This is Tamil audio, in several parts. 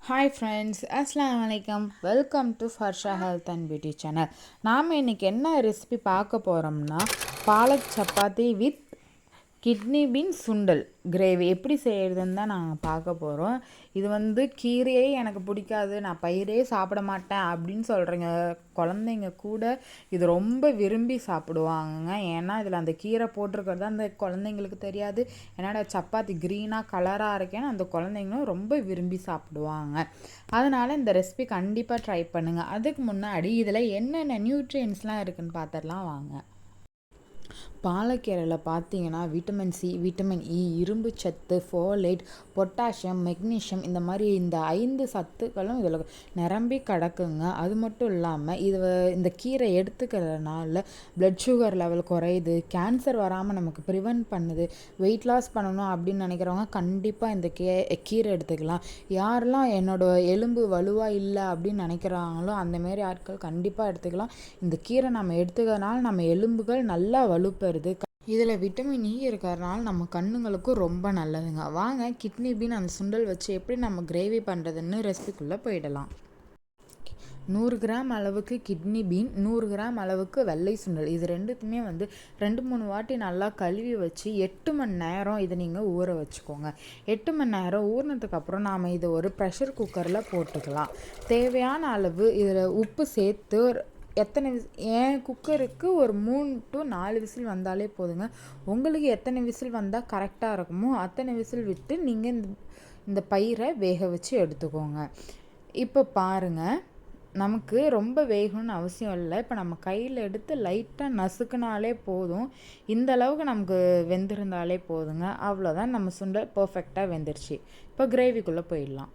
ஹாய் ஃப்ரெண்ட்ஸ், அஸ்ஸலாமு அலைக்கம். Welcome to Farsha health and beauty channel. நாம் இன்றைக்கி என்ன ரெசிபி பார்க்க போகிறோம்னா, palak chapati with kidney bean sundal gravy எப்படி செய்கிறதுன்னு தான் நாங்கள் பார்க்க போகிறோம். இது கீரையே எனக்கு பிடிக்காது, நான் பயிரே சாப்பிட மாட்டேன் அப்படின்னு சொல்கிறீங்க குழந்தைங்க கூட இது ரொம்ப விரும்பி சாப்பிடுவாங்க. ஏன்னா இதில் அந்த கீரை போட்டிருக்கிறது அந்த குழந்தைங்களுக்கு தெரியாது. என்னடா சப்பாத்தி க்ரீனாக கலராக இருக்கேன்னு அந்த குழந்தைங்களும் ரொம்ப விரும்பி சாப்பிடுவாங்க. அதனால் இந்த ரெசிபி கண்டிப்பாக ட்ரை பண்ணுங்கள். அதுக்கு முன்னாடி இதில் என்னென்ன நியூட்ரியன்ஸ்லாம் இருக்குதுன்னு பார்த்துடலாம் வாங்க. பாலக்கீரையில் பார்த்தீங்கன்னா விட்டமின் சி, விட்டமின் இ, இரும்பு சத்து, ஃபோலேட், பொட்டாசியம், மெக்னீஷியம் இந்த மாதிரி இந்த 5 சத்துக்களும் இதில் நிரம்பி கிடக்குங்க. அது மட்டும் இல்லாமல் இந்த கீரை எடுத்துக்கிறதுனால பிளட் சுகர் லெவல் குறையுது, கேன்சர் வராமல் நமக்கு ப்ரிவென்ட் பண்ணுது. வெயிட் லாஸ் பண்ணணும் அப்படின்னு நினைக்கிறவங்க கண்டிப்பாக இந்த கீரை எடுத்துக்கலாம். யாரெல்லாம் எலும்பு வலுவாக இல்லை அப்படின்னு நினைக்கிறாங்களோ அந்தமாரி ஆட்கள் கண்டிப்பாக எடுத்துக்கலாம். இந்த கீரை நம்ம எடுத்துக்கிறதுனால நம்ம எலும்புகள் நல்லா வலுப்பெறுது. இதில் விட்டமின் இ இருக்கிறதுனால நம்ம கண்ணுங்களுக்கும் ரொம்ப நல்லதுங்க. வாங்க கிட்னி பீன் அந்த சுண்டல் வச்சு எப்படி நம்ம கிரேவி பண்ணுறதுன்னு ரெசிபிக்குள்ளே போயிடலாம். 100 கிராம் அளவுக்கு கிட்னி பீன், 100 கிராம் அளவுக்கு வெள்ளை சுண்டல், இது ரெண்டுத்துமே 2-3 வாட்டி நல்லா கழுவி வச்சு 8 மணி நேரம் இதை நீங்கள் ஊற வச்சுக்கோங்க. 8 மணி நேரம் ஊறினதுக்கப்புறம் நாம் இதை ஒரு ப்ரெஷர் குக்கரில் போட்டுக்கலாம். தேவையான அளவு இதில் உப்பு சேர்த்து என் குக்கருக்கு ஒரு 3 to 4 விசில் வந்தாலே போதுங்க. உங்களுக்கு எத்தனை விசில் வந்தால் கரெக்டாக இருக்குமோ அத்தனை விசில் விட்டு நீங்கள் இந்த பயிரை வேக வச்சு எடுத்துக்கோங்க. இப்போ பாருங்கள், நமக்கு ரொம்ப வேகணும்னு அவசியம் இல்லை. இப்போ நம்ம கையில் எடுத்து லைட்டாக நசுக்குனாலே போதும். இந்த அளவுக்கு நமக்கு வெந்திருந்தாலே போதுங்க. அவ்வளோதான், நம்ம சுண்டல் பர்ஃபெக்டாக வெந்துருச்சு. இப்போ கிரேவிக்குள்ளே போயிடலாம்.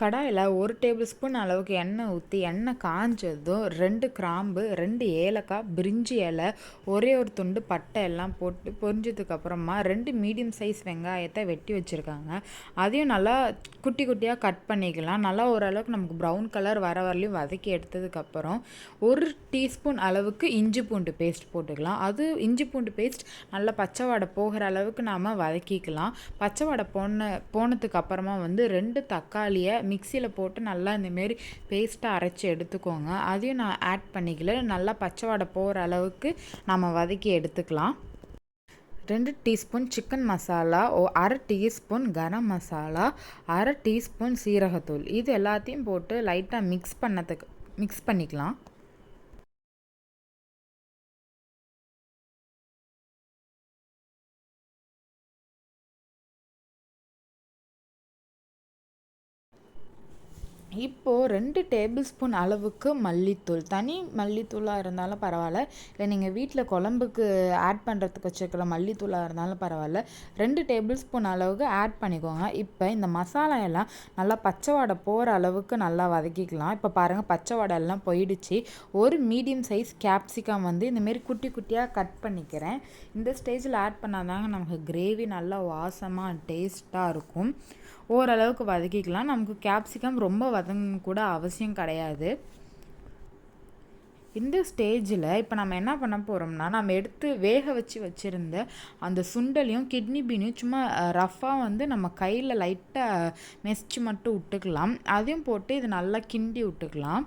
கடாயில் 1 டேபிள் ஸ்பூன் அளவுக்கு எண்ணெய் ஊற்றி எண்ணெய் காஞ்சதும் 2 கிராம்பு, 2 ஏலக்காய், பிரிஞ்சி இலை, ஒரே ஒரு துண்டு பட்டை எல்லாம் போட்டு பொரிஞ்சதுக்கப்புறமா 2 மீடியம் சைஸ் வெங்காயத்தை வெட்டி வச்சுருக்காங்க. அதையும் நல்லா குட்டி குட்டியாக கட் பண்ணிக்கலாம். நல்லா ஓரளவுக்கு நமக்கு ப்ரௌன் கலர் வர வரலையும் வதக்கி எடுத்ததுக்கப்புறம் 1 டீஸ்பூன் அளவுக்கு இஞ்சி பூண்டு பேஸ்ட் போட்டுக்கலாம். அது இஞ்சி பூண்டு பேஸ்ட் நல்லா பச்சை வாடை போகிற அளவுக்கு நாம் வதக்கிக்கலாம். பச்சை வாடை போனதுக்கப்புறமா 2 தக்காளியை மிக்சியில் போட்டு நல்லா இந்தமாரி பேஸ்ட்டாக அரைச்சி எடுத்துக்கோங்க. அதையும் நான் ஆட் பண்ணிக்கல. நல்லா பச்சை வாடை போகிற அளவுக்கு நம்ம வதக்கி எடுத்துக்கலாம். 2 teaspoon chicken masala, 1/2 teaspoon garam masala, 1/2 teaspoon சீரகத்தூள், இது எல்லாத்தையும் போட்டு லைட்டாக மிக்ஸ் பண்ணிக்கலாம். இப்போது 2 டேபிள் ஸ்பூன் அளவுக்கு மல்லித்தூள், தனி மல்லித்தூளாக இருந்தாலும் பரவாயில்ல, இல்லை நீங்கள் வீட்டில் குழம்புக்கு ஆட் பண்ணுறதுக்கு வச்சுருக்கிற மல்லித்தூளாக இருந்தாலும் பரவாயில்ல, 2 டேபிள் ஸ்பூன் அளவுக்கு ஆட் பண்ணிக்கோங்க. இப்போ இந்த மசாலா எல்லாம் நல்லா பச்சை வாடை போகிற அளவுக்கு நல்லா வதக்கிக்கலாம். இப்போ பாருங்கள், பச்சை வாடை எல்லாம் போயிடுச்சு. ஒரு மீடியம் சைஸ் கேப்சிகம் இந்தமாரி குட்டி குட்டியாக கட் பண்ணிக்கிறேன். இந்த ஸ்டேஜில் ஆட் பண்ணாதாங்க நமக்கு கிரேவி நல்லா வாசமாக டேஸ்ட்டாக இருக்கும். ஓரளவுக்கு வதக்கிக்கலாம். நமக்கு கேப்சிகம் ரொம்ப வதங்க கூட அவசியம் கிடையாது. இந்த ஸ்டேஜில் இப்போ நம்ம என்ன பண்ண போகிறோம்னா, நம்ம எடுத்து வேக வச்சுருந்த அந்த சுண்டலையும் கிட்னி பீனையும் சும்மா ரஃப்பாக நம்ம கையில் லைட்டாக மெசிச்சு மட்டும் விட்டுக்கலாம். அதையும் போட்டு இது நல்லா கிண்டி விட்டுக்கலாம்.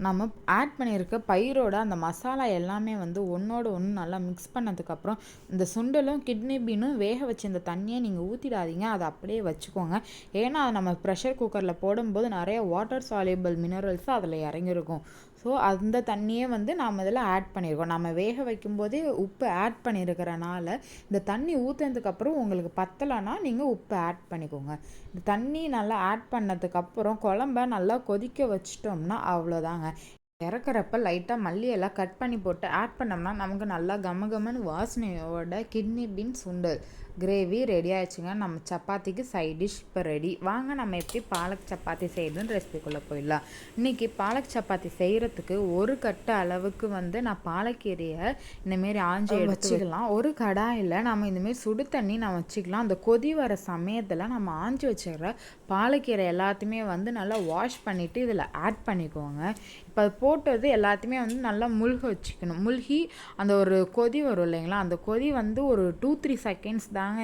நம்ம ஆட் பண்ணியிருக்க பயிரோட அந்த மசாலா எல்லாமே ஒன்றோட ஒன்று நல்லா மிக்ஸ் பண்ணதுக்கப்புறம் இந்த சுண்டலும் கிட்னி பீனும் வேக வச்சு இந்த தண்ணியை நீங்கள் ஊற்றிடாதீங்க, அதை அப்படியே வச்சுக்கோங்க. ஏன்னா அதை நம்ம ப்ரெஷர் குக்கரில் போடும்போது நிறைய வாட்டர் சால்யூபிள் மினரல்ஸ் அதில் இறங்கியிருக்கும். ஸோ அந்த தண்ணியே நாம் இதில் ஆட் பண்ணியிருக்கோம். நம்ம வேக வைக்கும்போதே உப்பு ஆட் பண்ணியிருக்கிறனால இந்த தண்ணி ஊற்றுனதுக்கப்புறம் உங்களுக்கு பத்தலைன்னா நீங்கள் உப்பு ஆட் பண்ணிக்கோங்க. இந்த தண்ணி நல்லா ஆட் பண்ணதுக்கப்புறம் குழம்ப நல்லா கொதிக்க வச்சிட்டோம்னா அவ்வளோதாங்க. இறக்குறப்ப லைட்டாக மல்லி எல்லாம் கட் பண்ணி போட்டு ஆட் பண்ணோம்னா நமக்கு நல்லா கமகமன்னு வாசனையோட kidney bean sundal gravy ready ஆயிடுச்சுங்க. நம்ம சப்பாத்திக்கு சைட் டிஷ் இப்போ ரெடி. வாங்க நம்ம எப்படி பாலக் சப்பாத்தி செய்யுதுன்னு ரெசிபிக்குள்ளே போயிடலாம். இன்றைக்கி பாலக் சப்பாத்தி செய்கிறதுக்கு ஒரு கட்டு அளவுக்கு நான் பாலக்கீரையை இந்தமாரி ஆஞ்சி வச்சுக்கலாம். ஒரு கடாயில் நம்ம இந்தமாரி சுடு தண்ணி நான் வச்சுக்கலாம். அந்த கொதி வர சமயத்தில் நம்ம ஆஞ்சி வச்சுக்கிற பாலக்கீரை எல்லாத்தையுமே நல்லா வாஷ் பண்ணிவிட்டு இதில் ஆட் பண்ணிக்கோங்க. இப்போ அது போட்டது எல்லாத்தையுமே நல்லா முழுக வச்சுக்கணும். முழுகி அந்த ஒரு கொதி வரும் இல்லைங்களா, அந்த கொதி ஒரு 2-3 செகண்ட்ஸ் தான் தாங்க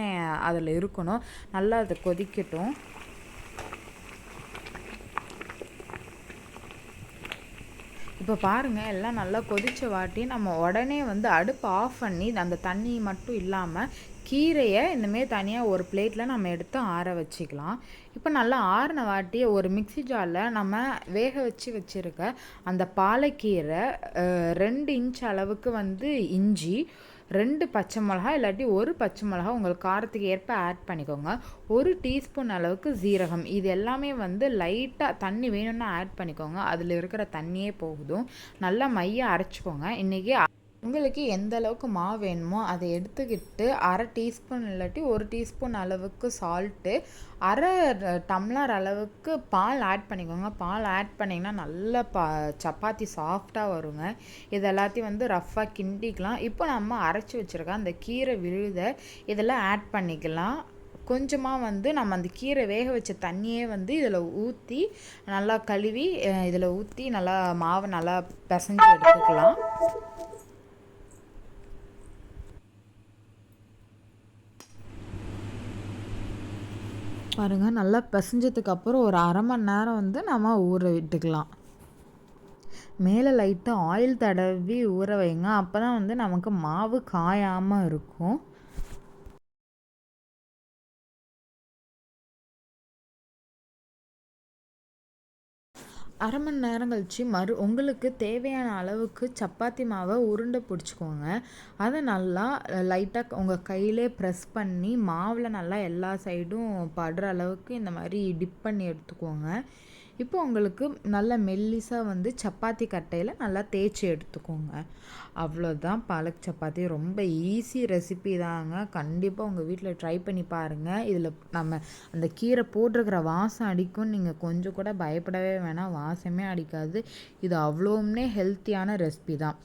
அதில் இருக்கணும். நல்லா அது கொதிக்கட்டும். இப்போ பாருங்கள், எல்லாம் நல்லா கொதித்த வாட்டி நம்ம உடனே வந்து அடுப்பு ஆஃப் பண்ணி அந்த தண்ணி மட்டும் இல்லாமல் கீரையை இந்தமாரி தனியாக ஒரு பிளேட்டில் நம்ம எடுத்து ஆற வச்சுக்கலாம். இப்போ நல்லா ஆறின வாட்டி ஒரு மிக்ஸி ஜாரில் நம்ம வேக வச்சுருக்க அந்த பாலக்கீரை, 2 இன்ச் அளவுக்கு வந்து இஞ்சி, 2 பச்சை மிளகா இல்லாட்டி 1 பச்சை மிளகா உங்களுக்கு காரத்துக்கு ஏற்ப ஆட் பண்ணிக்கோங்க. 1 டீஸ்பூன் அளவுக்கு சீரகம், இது எல்லாமே வந்து லைட்டாக தண்ணி வேணும்னா ஆட் பண்ணிக்கோங்க. அதில் இருக்கிற தண்ணியே போகுதும். நல்லா மைய அரைச்சிக்கோங்க. இன்றைக்கி உங்களுக்கு எந்த அளவுக்கு மாவு வேணுமோ அதை எடுத்துக்கிட்டு 1/2 டீஸ்பூன் இல்லாட்டி 1 டீஸ்பூன் அளவுக்கு சால்ட்டு, 1/2 டம்ளர் அளவுக்கு பால் ஆட் பண்ணிக்கோங்க. பால் ஆட் பண்ணிங்கன்னா நல்லா சப்பாத்தி சாஃப்டாக வருங்க. இது எல்லாத்தையும் வந்து ரஃப்பாக கிண்டிக்கலாம். இப்போ நம்ம அரைச்சி வச்சுருக்க அந்த கீரை விழுதை இதெல்லாம் ஆட் பண்ணிக்கலாம். கொஞ்சமாக வந்து நம்ம அந்த கீரை வேக வச்ச தண்ணியே வந்து இதில் ஊற்றி நல்லா கழுவி இதில் ஊற்றி நல்லா மாவை நல்லா பிசைஞ்சு எடுத்துக்கலாம். பாருங்கள், நல்லா பிசைஞ்சதுக்கப்புறம் ஒரு 1/2 மணி நேரம் வந்து நம்ம ஊற விட்டுக்கலாம். மேலே லைட்டாக ஆயில் தடவி ஊற வைங்க. அப்போ தான் வந்து நமக்கு மாவு காயாமல் இருக்கும். அரை மணி நேரம் கழித்து உங்களுக்கு தேவையான அளவுக்கு சப்பாத்தி மாவை உருண்டை பிடிச்சிக்கோங்க. அதை நல்லா லைட்டாக உங்கள் கையிலே ப்ரெஸ் பண்ணி மாவில் நல்லா எல்லா சைடும் படுற அளவுக்கு இந்த மாதிரி டிப் பண்ணி எடுத்துக்கோங்க. இப்போ உங்களுக்கு நல்ல மெல்லிசாக வந்து சப்பாத்தி கட்டையில் நல்லா தேய்ச்சி எடுத்துக்கோங்க. அவ்வளோதான், பாலக் சப்பாத்தி ரொம்ப ஈஸி ரெசிபி தாங்க. கண்டிப்பாக உங்கள் வீட்டில் ட்ரை பண்ணி பாருங்கள். இதில் நம்ம அந்த கீரை போட்டிருக்கிற வாசம் அடிக்கும். நீங்கள் கொஞ்சம் கூட பயப்படவே வேணாம், வாசமே அடிக்காது. இது அவ்வளோவுமே ஹெல்த்தியான ரெசிபி தான்.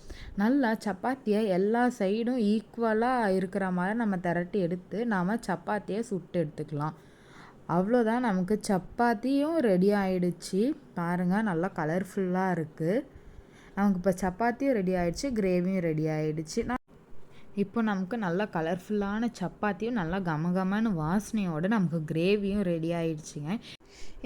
நல்லா சப்பாத்தியை எல்லா சைடும் ஈக்குவலாக இருக்கிற மாதிரி நம்ம திரட்டி எடுத்து நாம் சப்பாத்தியை சுட்டு எடுத்துக்கலாம். அவ்வளோதான், நமக்கு சப்பாத்தியும் ரெடி ஆகிடுச்சு. பாருங்கள், நல்லா கலர்ஃபுல்லாக இருக்குது. நமக்கு இப்போ சப்பாத்தியும் ரெடி ஆகிடுச்சு, கிரேவியும் ரெடி ஆகிடுச்சு. இப்போ நமக்கு நல்லா கலர்ஃபுல்லான சப்பாத்தியும் நல்லா கமகமான வாசனையோடு நமக்கு கிரேவியும் ரெடி ஆகிடுச்சிங்க.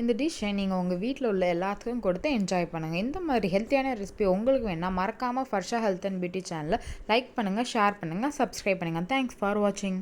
இந்த டிஷ்ஷை நீங்கள் உங்கள் வீட்டில் உள்ள எல்லாத்துக்கும் கொடுத்து என்ஜாய் பண்ணுங்கள். இந்த மாதிரி ஹெல்த்தியான ரெசிபி உங்களுக்கு வேணால் மறக்காமல் ஃபர்ஷா ஹெல்த் அண்ட் பியூட்டி சேனலை லைக் பண்ணுங்கள், ஷேர் பண்ணுங்கள், சப்ஸ்கிரைப் பண்ணுங்கள். தேங்க்ஸ் ஃபார் வாட்சிங்.